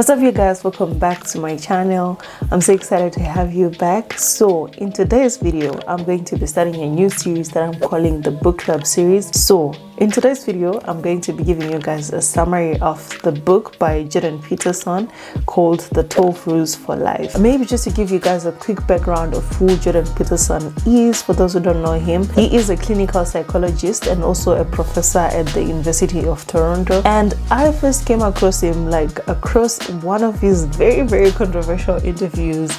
What's up, you guys? Welcome back to my channel. I'm so excited to have you back. So in today's video, I'm going to be starting a new series that I'm calling the book club series. So in today's video, I'm going to be giving you guys a summary of the book by Jordan Peterson called The 12 Rules for Life. Maybe just to give you guys a quick background of who Jordan Peterson is. For those who don't know him, he is a clinical psychologist and also a professor at the University of Toronto. And I first came across him across one of his very controversial interviews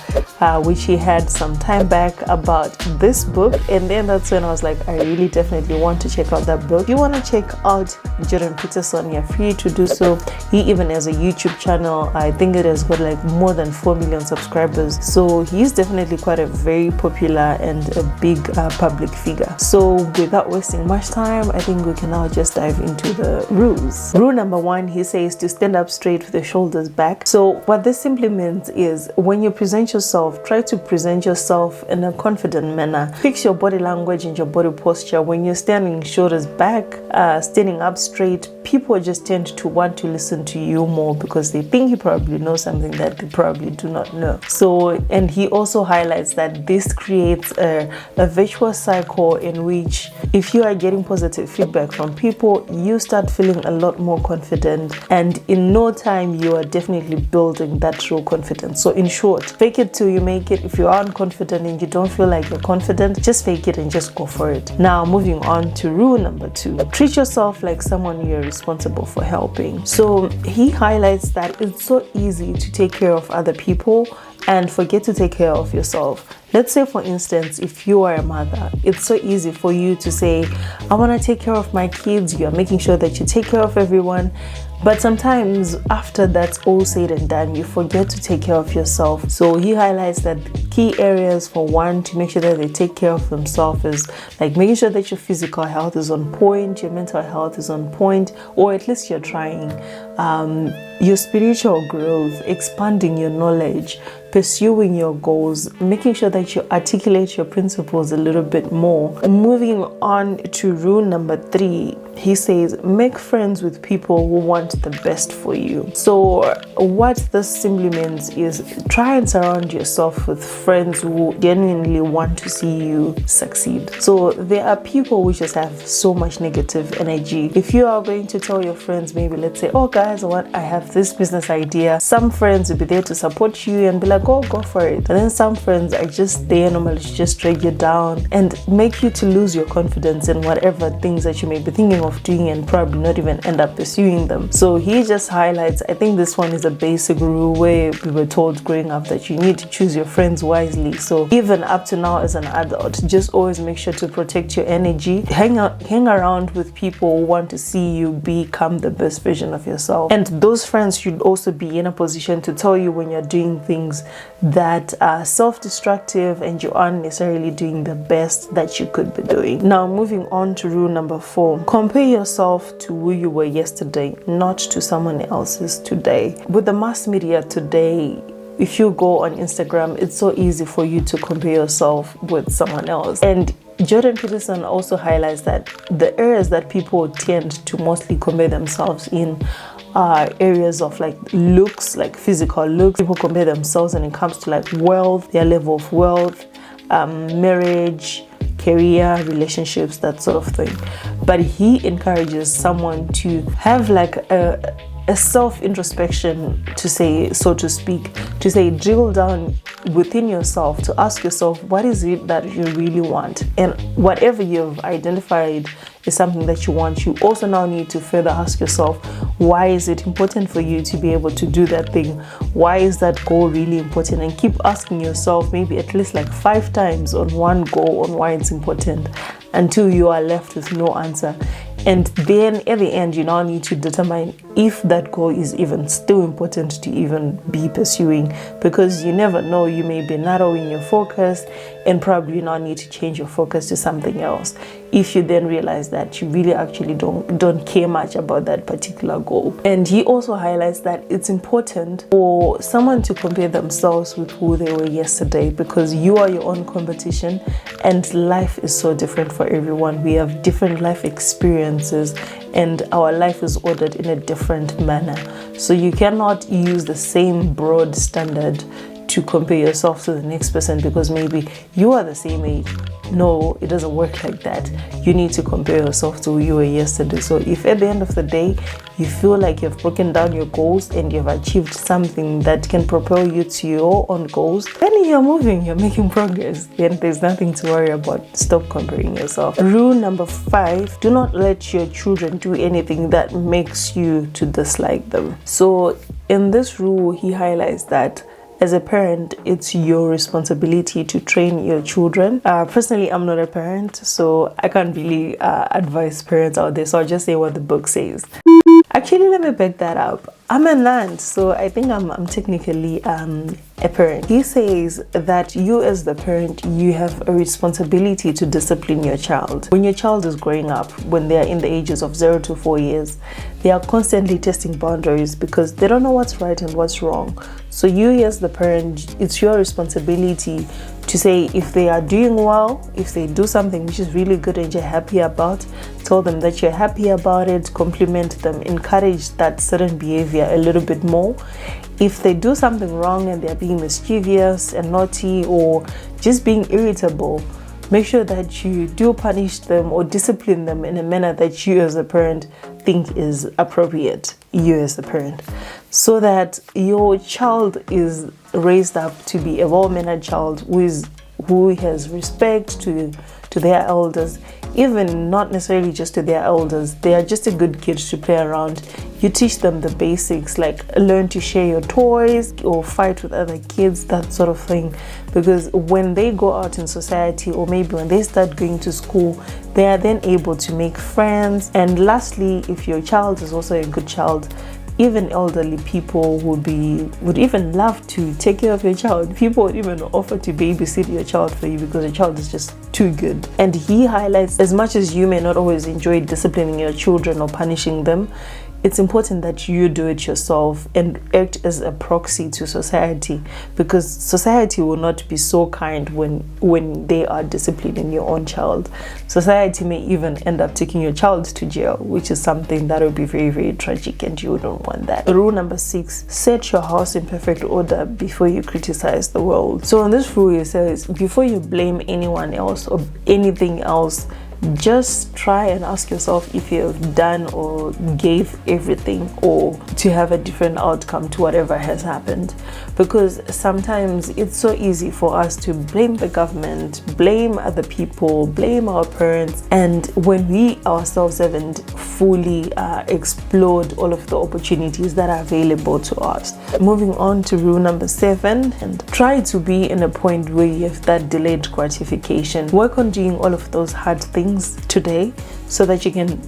which he had some time back about this book, and then that's when I was like, I really definitely want to check out that book. If you want to check out Jordan Peterson, you're free to do so. He even has a YouTube channel. I think it has got like more than 4 million subscribers, so he's definitely quite a very popular and a big public figure. So without wasting much time, I think we can now just dive into the rules. Rule number 1, he says to stand up straight with the shoulders back. So what this simply means is when you present yourself, try to present yourself in a confident manner. Fix your body language and your body posture. When you're standing shoulders back, standing up straight, people just tend to want to listen to you more because they think you probably know something that they probably do not know. So, and he also highlights that this creates a virtuous cycle in which if you are getting positive feedback from people, you start feeling a lot more confident, and in no time you are definitely building that true confidence. So in short, fake it till you make it. If you aren't confident and you don't feel like you're confident, just fake it and just go for it. Now moving on to rule number 2, treat yourself like someone you're responsible for helping. So he highlights that it's so easy to take care of other people and forget to take care of yourself. Let's say, for instance, if you are a mother, it's so easy for you to say, I want to take care of my kids. You're making sure that you take care of everyone. But sometimes after that's all said and done, you forget to take care of yourself. So he highlights that key areas for one to make sure that they take care of themselves is like making sure that your physical health is on point, your mental health is on point, or at least you're trying. Your spiritual growth, expanding your knowledge, pursuing your goals, making sure that you articulate your principles a little bit more. Moving on to rule number 3, he says, make friends with people who want the best for you. So what this simply means is try and surround yourself with friends who genuinely want to see you succeed. So there are people who just have so much negative energy. If you are going to tell your friends, maybe let's say, oh guys, I have this business idea, some friends will be there to support you and be like, oh, go for it. And then some friends are just there normally to just drag you down and make you to lose your confidence in whatever things that you may be thinking of doing and probably not even end up pursuing them. So he just highlights, I think this one is a basic rule where we were told growing up that you need to choose your friends wisely. So even up to now as an adult, just always make sure to protect your energy. Hang around with people who want to see you become the best version of yourself. And those friends should also be in a position to tell you when you're doing things that are self-destructive and you aren't necessarily doing the best that you could be doing. Now moving on to rule number 4, compare yourself to who you were yesterday, not to someone else's today. With the mass media today, if you go on Instagram, it's so easy for you to compare yourself with someone else. And Jordan Peterson also highlights that the areas that people tend to mostly compare themselves in are areas of like looks, like physical looks. People compare themselves when it comes to like wealth, their level of wealth, marriage, career, relationships, that sort of thing. But he encourages someone to have like a self-introspection, to say, so to speak, to say, drill down within yourself, to ask yourself, what is it that you really want? And whatever you've identified is something that you want, you also now need to further ask yourself, why is it important for you to be able to do that thing? Why is that goal really important? And keep asking yourself maybe at least like 5 times on one goal on why it's important until you are left with no answer. And then at the end, you now need to determine if that goal is even still important to even be pursuing, because you never know, you may be narrowing your focus and probably now need to change your focus to something else if you then realize that you really actually don't care much about that particular goal. And he also highlights that it's important for someone to compare themselves with who they were yesterday, because you are your own competition and life is so different for everyone. We have different life experiences and our life is ordered in a different manner. So you cannot use the same broad standard to compare yourself to the next person because maybe you are the same age. No, it doesn't work like that. You need to compare yourself to who you were yesterday. So if at the end of the day you feel like you've broken down your goals and you've achieved something that can propel you to your own goals, then you're moving, you're making progress. Then there's nothing to worry about. Stop comparing yourself. Rule number 5, do not let your children do anything that makes you to dislike them. So in this rule, he highlights that as a parent, it's your responsibility to train your children. Personally, I'm not a parent, so I can't really advise parents out there. So I'll just say what the book says. Actually, let me back that up. I'm an aunt, so I think I'm technically a parent. He says that you as the parent, you have a responsibility to discipline your child. When your child is growing up, when they are in the ages of 0 to 4 years, they are constantly testing boundaries because they don't know what's right and what's wrong. So you as the parent, it's your responsibility to say if they are doing well, if they do something which is really good and you're happy about, tell them that you're happy about it, compliment them, encourage that certain behavior a little bit more. If they do something wrong and they're being mischievous and naughty or just being irritable, make sure that you do punish them or discipline them in a manner that you as a parent think is appropriate, you as a parent, so that your child is raised up to be a well-mannered child who has respect to their elders, even not necessarily just to their elders. They are just a good kid to play around. You teach them the basics, like learn to share your toys or fight with other kids, that sort of thing. Because when they go out in society, or maybe when they start going to school, they are then able to make friends. And lastly, if your child is also a good child, even elderly people would even love to take care of your child. People would even offer to babysit your child for you because your child is just too good. And he highlights, as much as you may not always enjoy disciplining your children or punishing them, it's important that you do it yourself and act as a proxy to society, because society will not be so kind when they are disciplining your own child. Society may even end up taking your child to jail, which is something that would be very, very tragic, and you don't want that. Rule number 6, set your house in perfect order before you criticize the world. So in this rule, it says before you blame anyone else or anything else, just try and ask yourself if you have done or gave everything, or to have a different outcome to whatever has happened. Because sometimes it's so easy for us to blame the government, blame other people, blame our parents, and when we ourselves haven't fully explored all of the opportunities that are available to us. Moving on to rule number 7, and try to be in a point where you have that delayed gratification. Work on doing all of those hard things today so that you can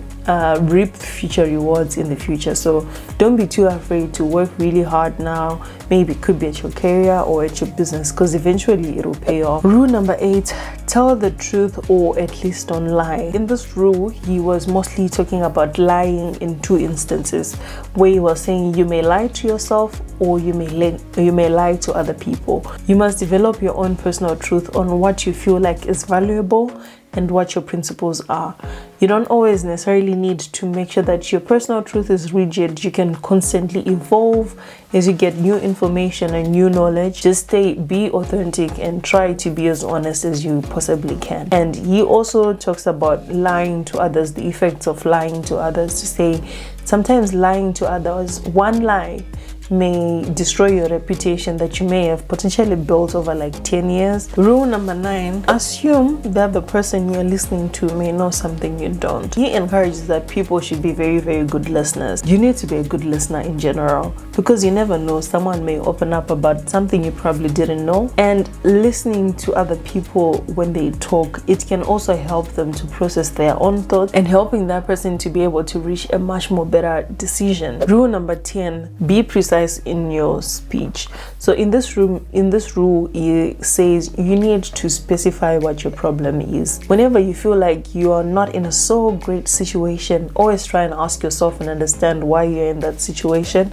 reap future rewards in the future. So don't be too afraid to work really hard now. Maybe it could be at your career or at your business, because eventually it will pay off. Rule number 8, tell the truth, or at least don't lie. In this rule, he was mostly talking about lying in 2 instances, where he was saying you may lie to yourself or you may lie to other people. You must develop your own personal truth on what you feel like is valuable and what your principles are. You don't always necessarily need to make sure that your personal truth is rigid. You can constantly evolve as you get new information and new knowledge. Just be authentic and try to be as honest as you possibly can. And he also talks about lying to others, the effects of lying to others, to say sometimes lying to others, one lie may destroy your reputation that you may have potentially built over like 10 years. Rule number 9, assume that the person you're listening to may know something you don't. He encourages that people should be very, very good listeners. You need to be a good listener in general, because you never know, someone may open up about something you probably didn't know. And listening to other people when they talk, it can also help them to process their own thoughts and helping that person to be able to reach a much more better decision. Rule number 10, be precise in your speech. So in this rule, he says you need to specify what your problem is. Whenever you feel like you are not in a so great situation, always try and ask yourself and understand why you're in that situation,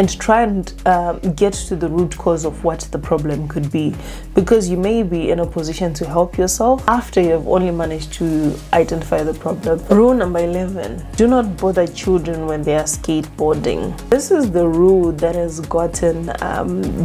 and try and get to the root cause of what the problem could be, because you may be in a position to help yourself after you've only managed to identify the problem. Rule number 11, do not bother children when they are skateboarding. This is the rule that has gotten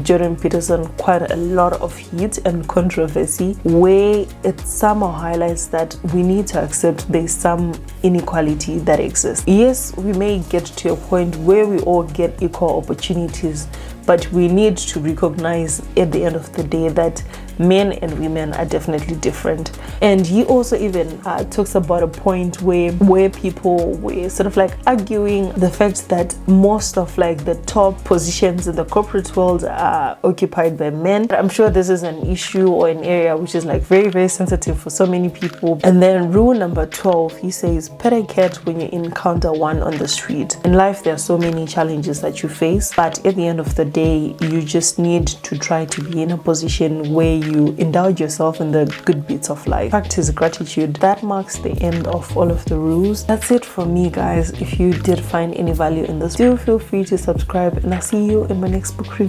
Jordan Peterson quite a lot of heat and controversy, where it somehow highlights that we need to accept there's some inequality that exists. Yes, we may get to a point where we all get equal opportunities, but we need to recognize at the end of the day that men and women are definitely different. And he also even talks about a point where people were sort of like arguing the fact that most of like the top positions in the corporate world are occupied by men. I'm sure this is an issue or an area which is like very, very sensitive for so many people. And then rule number 12, he says, pet a cat when you encounter one on the street. In life, there are so many challenges that you face, but at the end of the day, you just need to try to be in a position where you indulge yourself in the good bits of life. Practice gratitude. That marks the end of all of the rules. That's it for me, guys. If you did find any value in this, do feel free to subscribe, and I'll see you in my next book review.